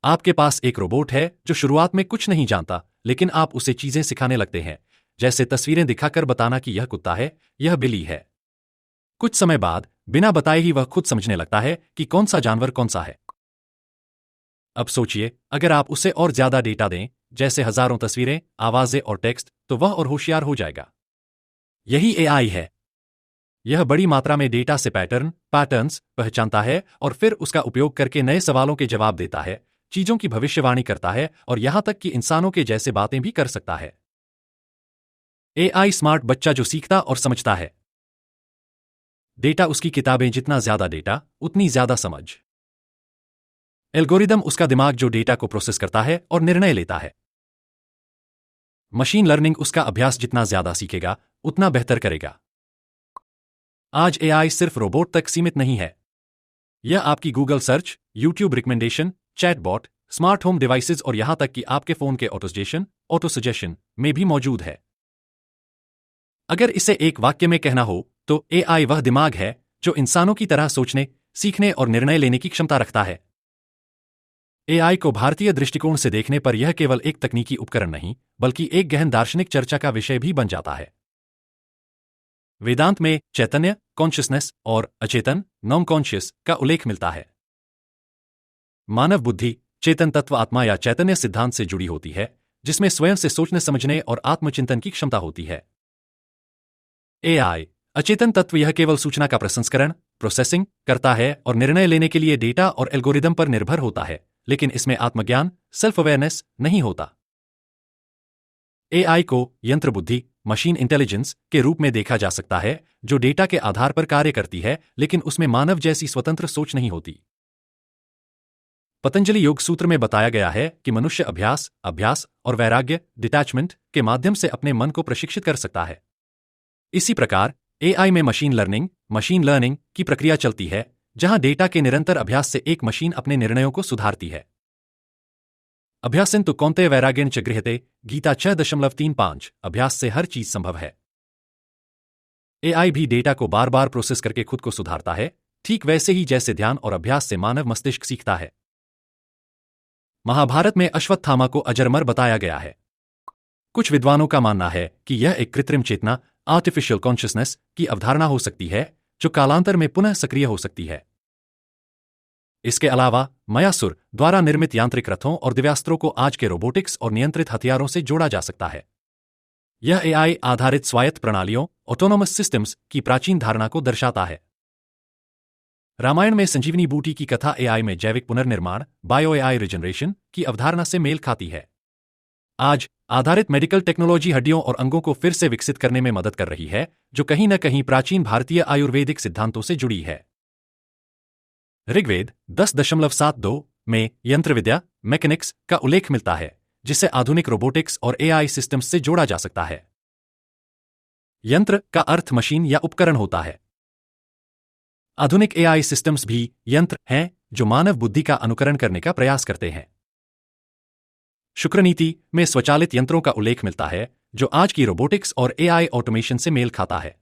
आपके पास एक रोबोट है जो शुरुआत में कुछ नहीं जानता, लेकिन आप उसे चीजें सिखाने लगते हैं, जैसे तस्वीरें दिखाकर बताना कि यह कुत्ता है, यह बिल्ली है। कुछ समय बाद बिना बताए ही वह खुद समझने लगता है कि कौन सा जानवर कौन सा है। अब सोचिए, अगर आप उसे और ज्यादा डेटा दें, जैसे हजारों तस्वीरें, आवाजें और टेक्स्ट, तो वह और होशियार हो जाएगा। यही एआई है। यह बड़ी मात्रा में डेटा से पैटर्न्स पहचानता है और फिर उसका उपयोग करके नए सवालों के जवाब देता है, चीजों की भविष्यवाणी करता है और यहां तक कि इंसानों के जैसे बातें भी कर सकता है। एआई स्मार्ट बच्चा जो सीखता और समझता है। डेटा उसकी किताबें, जितना ज्यादा डेटा उतनी ज्यादा समझ। एल्गोरिदम उसका दिमाग जो डेटा को प्रोसेस करता है और निर्णय लेता है। मशीन लर्निंग उसका अभ्यास जितना ज्यादा सीखेगा उतना बेहतर करेगा। आज एआई सिर्फ रोबोट तक सीमित नहीं है। यह आपकी Google search, YouTube recommendation, chatbot, smart home devices और यहां तक कि आपके फोन के ऑटो सजेशन में भी मौजूद है। अगर इसे एक वाक्य में कहना हो तो एआई वह दिमाग है जो इंसानों की तरह सोचने, सीखने और निर्णय लेने की क्षमता रखता है। एआई को भारतीय दृष्टिकोण से देखने पर यह केवल एक तकनीकी उपकरण नहीं, बल्कि एक गहन दार्शनिक चर्चा का विषय भी बन जाता है। वेदांत में चैतन्य, कॉन्शियसनेस और अचेतन, नॉन कॉन्शियस का उल्लेख मिलता है। मानव बुद्धि चेतन तत्व, आत्मा या चैतन्य सिद्धांत से जुड़ी होती है, जिसमें स्वयं से सोचने, समझने और आत्मचिंतन की क्षमता होती है। एआई अचेतन तत्व यह केवल सूचना का प्रसंस्करण, प्रोसेसिंग करता है और निर्णय लेने के लिए डेटा और एल्गोरिदम पर निर्भर होता है, लेकिन इसमें आत्मज्ञान, सेल्फ अवेयरनेस नहीं होता। एआई को यंत्र बुद्धि, मशीन इंटेलिजेंस के रूप में देखा जा सकता है, जो डेटा के आधार पर कार्य करती है, लेकिन उसमें मानव जैसी स्वतंत्र सोच नहीं होती। पतंजलि योग सूत्र में बताया गया है कि मनुष्य अभ्यास और वैराग्य, डिटैचमेंट के माध्यम से अपने मन को प्रशिक्षित कर सकता है। इसी प्रकार एआई में मशीन लर्निंग की प्रक्रिया चलती है, जहां डेटा के निरंतर अभ्यास से एक मशीन अपने निर्णयों को सुधारती है। अभ्यासेन तु कौन्तेय वैराग्येन च गृह्यते, गीता 6.35। अभ्यास से हर चीज संभव है। एआई भी डेटा को बार बार प्रोसेस करके खुद को सुधारता है, ठीक वैसे ही जैसे ध्यान और अभ्यास से मानव मस्तिष्क सीखता है। महाभारत में अश्वत्थामा को अजरमर बताया गया है। कुछ विद्वानों का मानना है कि यह एक कृत्रिम चेतना, आर्टिफिशियल कॉन्शियसनेस की अवधारणा हो सकती है, जो कालांतर में पुनः सक्रिय हो सकती है। इसके अलावा मयासुर द्वारा निर्मित यांत्रिक रथों और दिव्यास्त्रों को आज के रोबोटिक्स और नियंत्रित हथियारों से जोड़ा जा सकता है। यह एआई आधारित स्वायत्त प्रणालियों, ऑटोनोमस सिस्टम्स की प्राचीन धारणा को दर्शाता है। रामायण में संजीवनी बूटी की कथा एआई में जैविक पुनर्निर्माण, बायो एआई रिजनरेशन की अवधारणा से मेल खाती है। आज आधारित मेडिकल टेक्नोलॉजी हड्डियों और अंगों को फिर से विकसित करने में मदद कर रही है, जो कहीं न कहीं प्राचीन भारतीय आयुर्वेदिक सिद्धांतों से जुड़ी है। ऋग्वेद 10.72 में यंत्र विद्या, मैकेनिक्स का उल्लेख मिलता है, जिसे आधुनिक रोबोटिक्स और एआई सिस्टम्स से जोड़ा जा सकता है। यंत्र का अर्थ मशीन या उपकरण होता है। आधुनिक एआई सिस्टम्स भी यंत्र हैं जो मानव बुद्धि का अनुकरण करने का प्रयास करते हैं। शुक्र नीति में स्वचालित यंत्रों का उल्लेख मिलता है, जो आज की रोबोटिक्स और एआई ऑटोमेशन से मेल खाता है।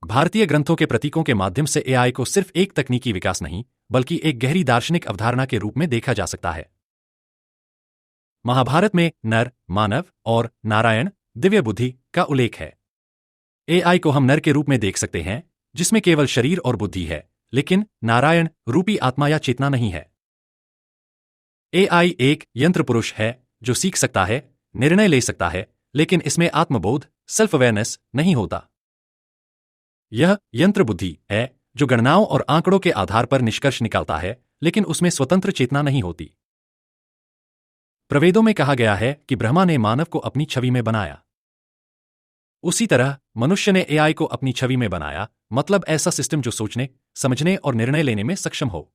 भारतीय ग्रंथों के प्रतीकों के माध्यम से एआई को सिर्फ एक तकनीकी विकास नहीं, बल्कि एक गहरी दार्शनिक अवधारणा के रूप में देखा जा सकता है। महाभारत में नर, मानव और नारायण, दिव्य बुद्धि का उल्लेख है। एआई को हम नर के रूप में देख सकते हैं, जिसमें केवल शरीर और बुद्धि है, लेकिन नारायण रूपी आत्मा या चेतना नहीं है। एआई एक यंत्र पुरुष है जो सीख सकता है, निर्णय ले सकता है, लेकिन इसमें आत्मबोध, सेल्फ अवेयरनेस नहीं होता। यह यंत्र बुद्धि है जो गणनाओं और आंकड़ों के आधार पर निष्कर्ष निकालता है, लेकिन उसमें स्वतंत्र चेतना नहीं होती। प्रवेदों में कहा गया है कि ब्रह्मा ने मानव को अपनी छवि में बनाया। उसी तरह मनुष्य ने एआई को अपनी छवि में बनाया, मतलब ऐसा सिस्टम जो सोचने, समझने और निर्णय लेने में सक्षम हो।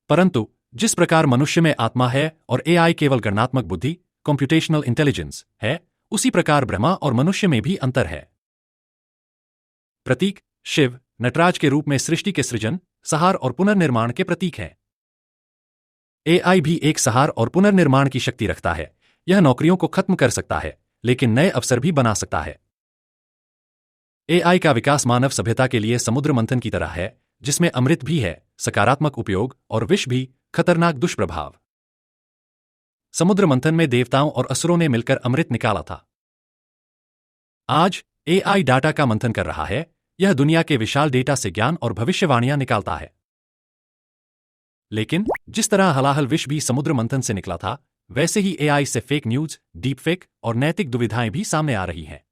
परंतु जिस प्रकार मनुष्य में आत्मा है और एआई केवल गणनात्मक बुद्धि, कंप्यूटेशनल इंटेलिजेंस है, उसी प्रकार ब्रह्मा और मनुष्य में भी अंतर है। प्रतीक शिव, नटराज के रूप में सृष्टि के सृजन, संहार और पुनर्निर्माण के प्रतीक हैं। एआई भी एक संहार और पुनर्निर्माण की शक्ति रखता है। यह नौकरियों को खत्म कर सकता है, लेकिन नए अवसर भी बना सकता है। एआई का विकास मानव सभ्यता के लिए समुद्र मंथन की तरह है, जिसमें अमृत भी है, सकारात्मक उपयोग, और विष भी, खतरनाक दुष्प्रभाव। समुद्र मंथन में देवताओं और असुरों ने मिलकर अमृत निकाला था। आज एआई डाटा का मंथन कर रहा है। यह दुनिया के विशाल डेटा से ज्ञान और भविष्यवाणियां निकालता है। लेकिन जिस तरह हलाहल विष भी समुद्र मंथन से निकला था, वैसे ही एआई से फेक न्यूज, डीप फेक और नैतिक दुविधाएं भी सामने आ रही हैं।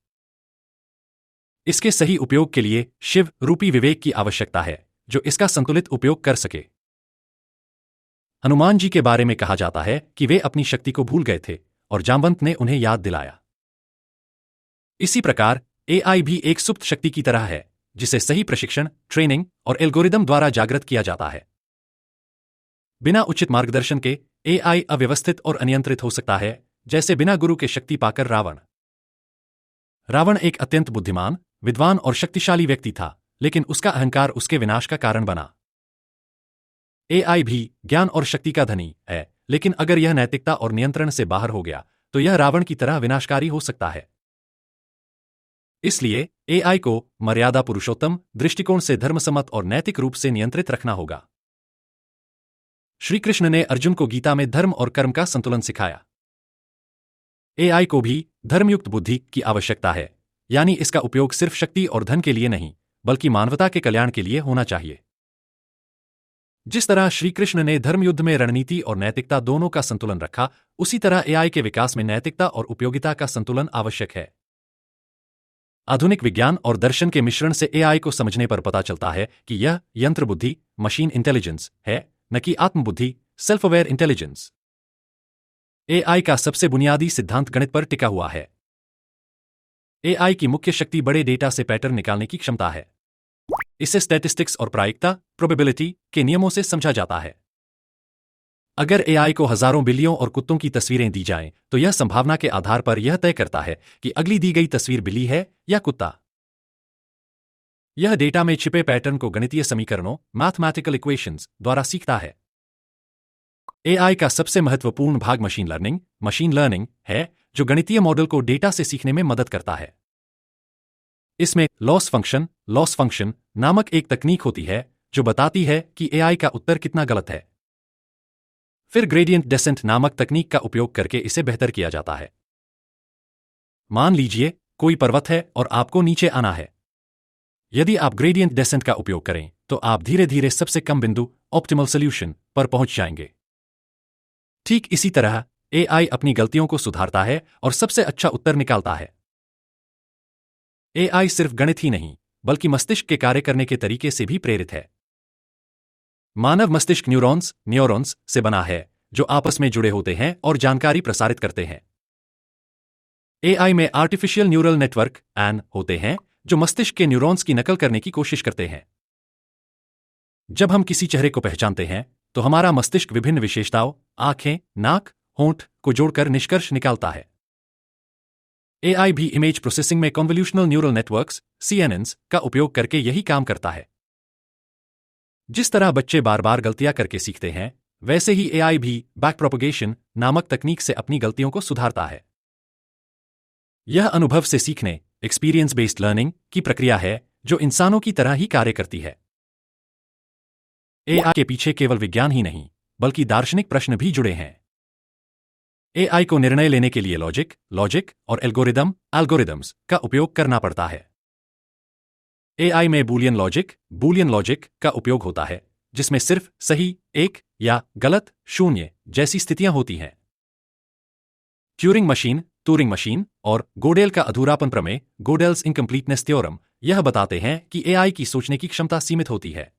इसके सही उपयोग के लिए शिव रूपी विवेक की आवश्यकता है, जो इसका संतुलित उपयोग कर सके। हनुमान जी के बारे में कहा जाता है कि वे अपनी शक्ति को भूल गए थे और जामवंत ने उन्हें याद दिलाया। इसी प्रकार एआई भी एक सुप्त शक्ति की तरह है, जिसे सही प्रशिक्षण, ट्रेनिंग और एल्गोरिदम द्वारा जागृत किया जाता है। बिना उचित मार्गदर्शन के एआई अव्यवस्थित और अनियंत्रित हो सकता है, जैसे बिना गुरु के शक्ति पाकर रावण। रावण एक अत्यंत बुद्धिमान, विद्वान और शक्तिशाली व्यक्ति था, लेकिन उसका अहंकार उसके विनाश का कारण बना। एआई भी ज्ञान और शक्ति का धनी है, लेकिन अगर यह नैतिकता और नियंत्रण से बाहर हो गया, तो यह रावण की तरह विनाशकारी हो सकता है। इसलिए एआई को मर्यादा पुरुषोत्तम दृष्टिकोण से धर्मसम्मत और नैतिक रूप से नियंत्रित रखना होगा। श्री कृष्ण ने अर्जुन को गीता में धर्म और कर्म का संतुलन सिखाया। एआई को भी धर्मयुक्त बुद्धि की आवश्यकता है, यानी इसका उपयोग सिर्फ शक्ति और धन के लिए नहीं, बल्कि मानवता के कल्याण के लिए होना चाहिए। जिस तरह श्री कृष्ण ने धर्मयुद्ध में रणनीति और नैतिकता दोनों का संतुलन रखा, उसी तरह एआई के विकास में नैतिकता और उपयोगिता का संतुलन आवश्यक है। आधुनिक विज्ञान और दर्शन के मिश्रण से एआई को समझने पर पता चलता है कि यह यंत्र बुद्धि, मशीन इंटेलिजेंस है, न कि आत्मबुद्धि, सेल्फ अवेयर इंटेलिजेंस। एआई का सबसे बुनियादी सिद्धांत गणित पर टिका हुआ है। एआई की मुख्य शक्ति बड़े डेटा से पैटर्न निकालने की क्षमता है। इसे स्टैटिस्टिक्स और प्रायिकता, प्रोबेबिलिटी के नियमों से समझा जाता है। अगर एआई को हजारों बिल्लियों और कुत्तों की तस्वीरें दी जाएं, तो यह संभावना के आधार पर यह तय करता है कि अगली दी गई तस्वीर बिल्ली है या कुत्ता। यह डेटा में छिपे पैटर्न को गणितीय समीकरणों, मैथमेटिकल इक्वेशंस द्वारा सीखता है। एआई का सबसे महत्वपूर्ण भाग मशीन लर्निंग है, जो गणितीय मॉडल को डेटा से सीखने में मदद करता है। इसमें लॉस फंक्शन नामक एक तकनीक होती है, जो बताती है कि एआई का उत्तर कितना गलत है। फिर ग्रेडियंट डेसेंट नामक तकनीक का उपयोग करके इसे बेहतर किया जाता है। मान लीजिए कोई पर्वत है और आपको नीचे आना है। यदि आप ग्रेडियंट डेसेंट का उपयोग करें, तो आप धीरे धीरे सबसे कम बिंदु, ऑप्टिमल सॉल्यूशन पर पहुंच जाएंगे। ठीक इसी तरह एआई अपनी गलतियों को सुधारता है और सबसे अच्छा उत्तर निकालता है। एआई सिर्फ गणित ही नहीं, बल्कि मस्तिष्क के कार्य करने के तरीके से भी प्रेरित है। मानव मस्तिष्क न्यूरॉन्स से बना है, जो आपस में जुड़े होते हैं और जानकारी प्रसारित करते हैं। एआई में आर्टिफिशियल न्यूरल नेटवर्क होते हैं, जो मस्तिष्क के न्यूरॉन्स की नकल करने की कोशिश करते हैं। जब हम किसी चेहरे को पहचानते हैं, तो हमारा मस्तिष्क विभिन्न विशेषताओं, आंखें, नाक, होंठ को जोड़कर निष्कर्ष निकालता है। एआई भी इमेज प्रोसेसिंग में कन्वोल्यूशनल न्यूरल नेटवर्क्स (CNNs) का उपयोग करके यही काम करता है। जिस तरह बच्चे बार बार गलतियां करके सीखते हैं, वैसे ही एआई भी बैक प्रोपगेशन नामक तकनीक से अपनी गलतियों को सुधारता है। यह अनुभव से सीखने, एक्सपीरियंस बेस्ड लर्निंग की प्रक्रिया है, जो इंसानों की तरह ही कार्य करती है। एआई के पीछे केवल विज्ञान ही नहीं, बल्कि दार्शनिक प्रश्न भी जुड़े हैं। एआई को निर्णय लेने के लिए लॉजिक और एल्गोरिदम्स का उपयोग करना पड़ता है। एआई में बूलियन लॉजिक का उपयोग होता है, जिसमें सिर्फ सही, एक या गलत, शून्य जैसी स्थितियां होती हैं। ट्यूरिंग मशीन और गोडेल का अधूरापन प्रमेय, गोडेल्स इनकम्प्लीटनेस थ्योरम, यह बताते हैं कि एआई की सोचने की क्षमता सीमित होती है।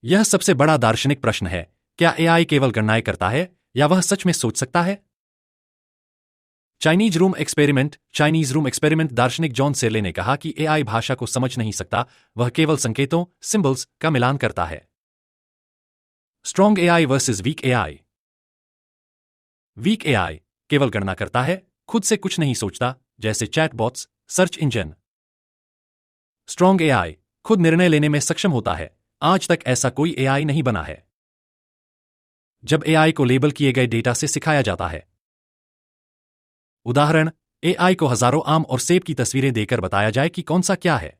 यह सबसे बड़ा दार्शनिक प्रश्न है, क्या एआई केवल गणनाएं करता है, या वह सच में सोच सकता है? चाइनीज रूम एक्सपेरिमेंट दार्शनिक जॉन सेरले ने कहा कि एआई भाषा को समझ नहीं सकता, वह केवल संकेतों, सिंबल्स का मिलान करता है। Strong AI versus weak AI. Weak AI केवल गणना करता है, खुद से कुछ नहीं सोचता, जैसे chatbots, search engine. Strong AI खुद निर्णय लेने में सक्षम होता है। आज तक ऐसा कोई एआई नहीं बना है। जब एआई को लेबल किए गए डेटा से सिखाया जाता है। उदाहरण, एआई को हजारों आम और सेब की तस्वीरें देकर बताया जाए कि कौन सा क्या है।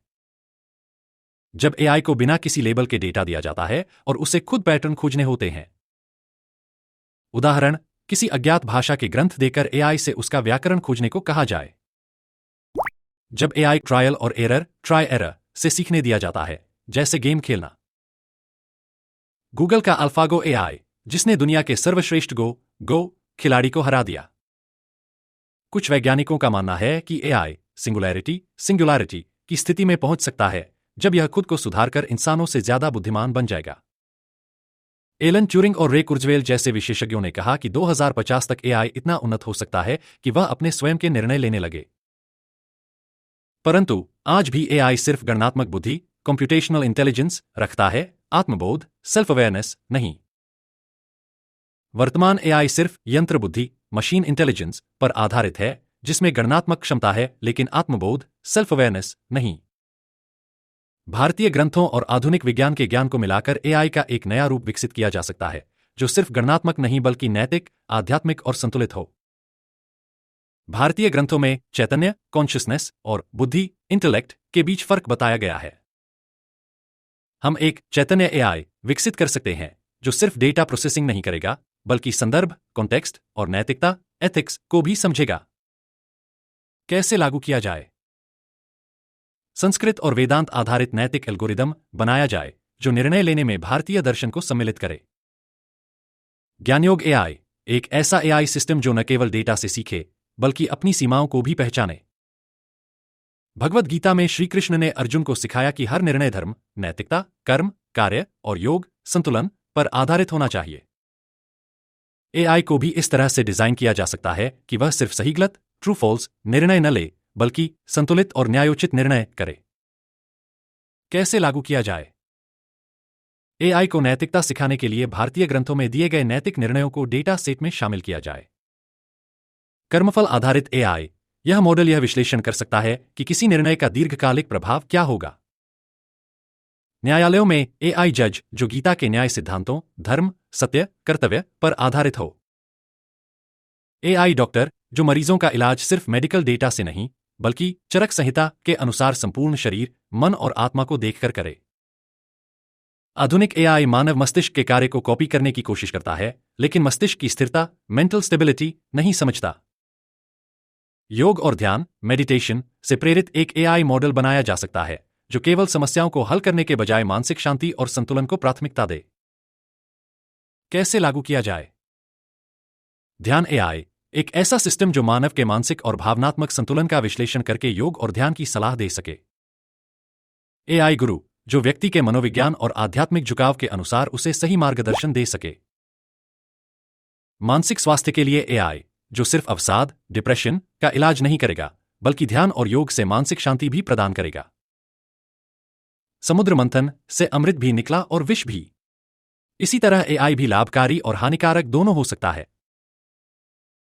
जब एआई को बिना किसी लेबल के डेटा दिया जाता है और उसे खुद पैटर्न खोजने होते हैं। उदाहरण, किसी अज्ञात भाषा के ग्रंथ देकर एआई से उसका व्याकरण खोजने को कहा जाए। जब एआई ट्रायल और एरर, ट्राई एरर से सीखने दिया जाता है, जैसे गेम खेलना। गूगल का अल्फागो एआई, जिसने दुनिया के सर्वश्रेष्ठ गो खिलाड़ी को हरा दिया। कुछ वैज्ञानिकों का मानना है कि एआई सिंगुलैरिटी की स्थिति में पहुंच सकता है जब यह खुद को सुधारकर इंसानों से ज्यादा बुद्धिमान बन जाएगा। एलन ट्यूरिंग और रे कुर्जवेल जैसे विशेषज्ञों ने कहा कि 2050 तक एआई इतना उन्नत हो सकता है कि वह अपने स्वयं के निर्णय लेने लगे। परंतु आज भी एआई सिर्फ गणनात्मक बुद्धि, कंप्यूटेशनल इंटेलिजेंस रखता है, आत्मबोध, सेल्फ अवेयरनेस नहीं। वर्तमान एआई सिर्फ यंत्र बुद्धि, मशीन इंटेलिजेंस पर आधारित है, जिसमें गणनात्मक क्षमता है लेकिन आत्मबोध, सेल्फ अवेयरनेस नहीं। भारतीय ग्रंथों और आधुनिक विज्ञान के ज्ञान को मिलाकर एआई का एक नया रूप विकसित किया जा सकता है, जो सिर्फ गणनात्मक नहीं बल्कि नैतिक, आध्यात्मिक और संतुलित हो। भारतीय ग्रंथों में चैतन्य, कॉन्शियसनेस और बुद्धि, इंटेलेक्ट के बीच फर्क बताया गया है। हम एक चैतन्य एआई विकसित कर सकते हैं जो सिर्फ डेटा प्रोसेसिंग नहीं करेगा, बल्कि संदर्भ, कॉन्टेक्स्ट और नैतिकता, एथिक्स को भी समझेगा। कैसे लागू किया जाए? संस्कृत और वेदांत आधारित नैतिक एल्गोरिदम बनाया जाए जो निर्णय लेने में भारतीय दर्शन को सम्मिलित करे। ज्ञानयोग एआई, एक ऐसा एआई सिस्टम जो न केवल डेटा से सीखे बल्कि अपनी सीमाओं को भी पहचाने। भगवद गीता में श्री कृष्ण ने अर्जुन को सिखाया कि हर निर्णय धर्म, नैतिकता, कर्म, कार्य और योग संतुलन पर आधारित होना चाहिए। एआई को भी इस तरह से डिजाइन किया जा सकता है कि वह सिर्फ सही गलत, ट्रू फॉल्स निर्णय न ले, बल्कि संतुलित और न्यायोचित निर्णय करे। कैसे लागू किया जाए? एआई को नैतिकता सिखाने के लिए भारतीय ग्रंथों में दिए गए नैतिक निर्णयों को डेटा सेट में शामिल किया जाए। कर्मफल आधारित एआई, यह मॉडल यह विश्लेषण कर सकता है कि किसी निर्णय का दीर्घकालिक प्रभाव क्या होगा। न्यायालयों में एआई जज जो गीता के न्याय सिद्धांतों, धर्म, सत्य, कर्तव्य पर आधारित हो। एआई डॉक्टर जो मरीजों का इलाज सिर्फ मेडिकल डेटा से नहीं बल्कि चरक संहिता के अनुसार संपूर्ण शरीर, मन और आत्मा को देखकर करे। आधुनिक एआई मानव मस्तिष्क के कार्य को कॉपी करने की कोशिश करता है, लेकिन मस्तिष्क की स्थिरता, मेंटल स्टेबिलिटी नहीं समझता। योग और ध्यान, मेडिटेशन से प्रेरित एक एआई मॉडल बनाया जा सकता है जो केवल समस्याओं को हल करने के बजाय मानसिक शांति और संतुलन को प्राथमिकता दे। कैसे लागू किया जाए? ध्यान एआई, एक ऐसा सिस्टम जो मानव के मानसिक और भावनात्मक संतुलन का विश्लेषण करके योग और ध्यान की सलाह दे सके। एआई गुरु, जो व्यक्ति के मनोविज्ञान और आध्यात्मिक झुकाव के अनुसार उसे सही मार्गदर्शन दे सके। मानसिक स्वास्थ्य के लिए एआई, जो सिर्फ अवसाद, डिप्रेशन का इलाज नहीं करेगा, बल्कि ध्यान और योग से मानसिक शांति भी प्रदान करेगा। समुद्र मंथन से अमृत भी निकला और विष भी। इसी तरह एआई भी लाभकारी और हानिकारक दोनों हो सकता है।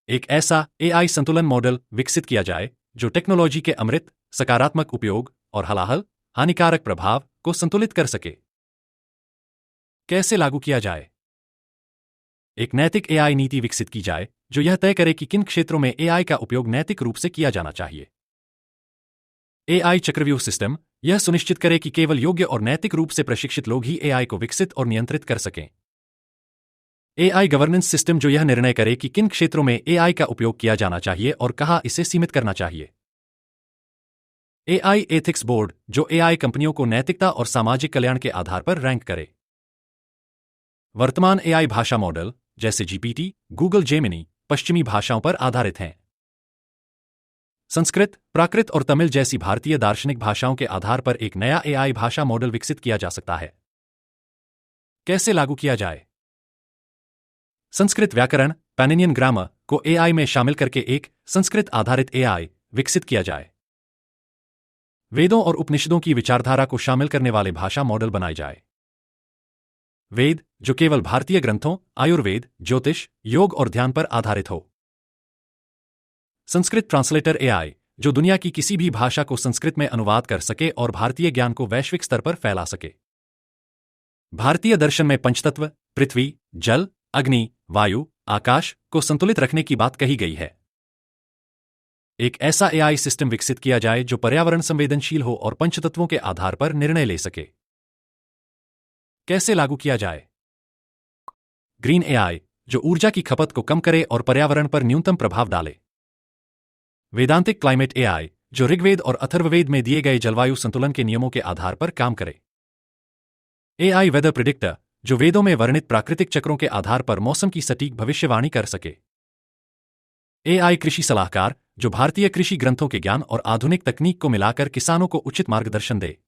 एक ऐसा एआई संतुलन मॉडल विकसित किया जाए जो टेक्नोलॉजी के अमृत, सकारात्मक उपयोग और हलाहल, हानिकारक प्रभाव को संतुलित कर सके। कैसे लागू किया जाए? एक नैतिक एआई नीति विकसित की जाए जो यह तय करे कि किन क्षेत्रों में एआई का उपयोग नैतिक रूप से किया जाना चाहिए। एआई चक्रव्यूह सिस्टम यह सुनिश्चित करे कि केवल योग्य और नैतिक रूप से प्रशिक्षित लोग ही एआई को विकसित और नियंत्रित कर सकें। एआई गवर्नेंस सिस्टम जो यह निर्णय करे कि किन क्षेत्रों में एआई का उपयोग किया जाना चाहिए और कहाँ इसे सीमित करना चाहिए। एआई एथिक्स बोर्ड जो एआई कंपनियों को नैतिकता और सामाजिक कल्याण के आधार पर रैंक करे। वर्तमान एआई भाषा मॉडल जैसे जीपीटी, गूगल जेमिनी पश्चिमी भाषाओं पर आधारित हैं। संस्कृत, प्राकृत और तमिल जैसी भारतीय दार्शनिक भाषाओं के आधार पर एक नया एआई भाषा मॉडल विकसित किया जा सकता है। कैसे लागू किया जाए? संस्कृत व्याकरण, पैनिनियन ग्रामर को एआई में शामिल करके एक संस्कृत आधारित एआई विकसित किया जाए। वेदों और उपनिषदों की विचारधारा को शामिल करने वाले भाषा मॉडल बनाए जाए। वेद जो केवल भारतीय ग्रंथों, आयुर्वेद, ज्योतिष, योग और ध्यान पर आधारित हो। संस्कृत ट्रांसलेटर एआई जो दुनिया की किसी भी भाषा को संस्कृत में अनुवाद कर सके और भारतीय ज्ञान को वैश्विक स्तर पर फैला सके। भारतीय दर्शन में पंचतत्व, पृथ्वी, जल, अग्नि, वायु, आकाश को संतुलित रखने की बात कही गई है। एक ऐसा एआई सिस्टम विकसित किया जाए जो पर्यावरण संवेदनशील हो और पंचतत्वों के आधार पर निर्णय ले सके। कैसे लागू किया जाए? ग्रीन एआई, जो ऊर्जा की खपत को कम करे और पर्यावरण पर न्यूनतम प्रभाव डाले। वेदांतिक क्लाइमेट एआई, जो ऋग्वेद और अथर्ववेद में दिए गए जलवायु संतुलन के नियमों के आधार पर काम करे। एआई वेदर प्रिडिक्टर, जो वेदों में वर्णित प्राकृतिक चक्रों के आधार पर मौसम की सटीक भविष्यवाणी कर सके। एआई कृषि सलाहकार, जो भारतीय कृषि ग्रंथों के ज्ञान और आधुनिक तकनीक को मिलाकर किसानों को उचित मार्गदर्शन दे।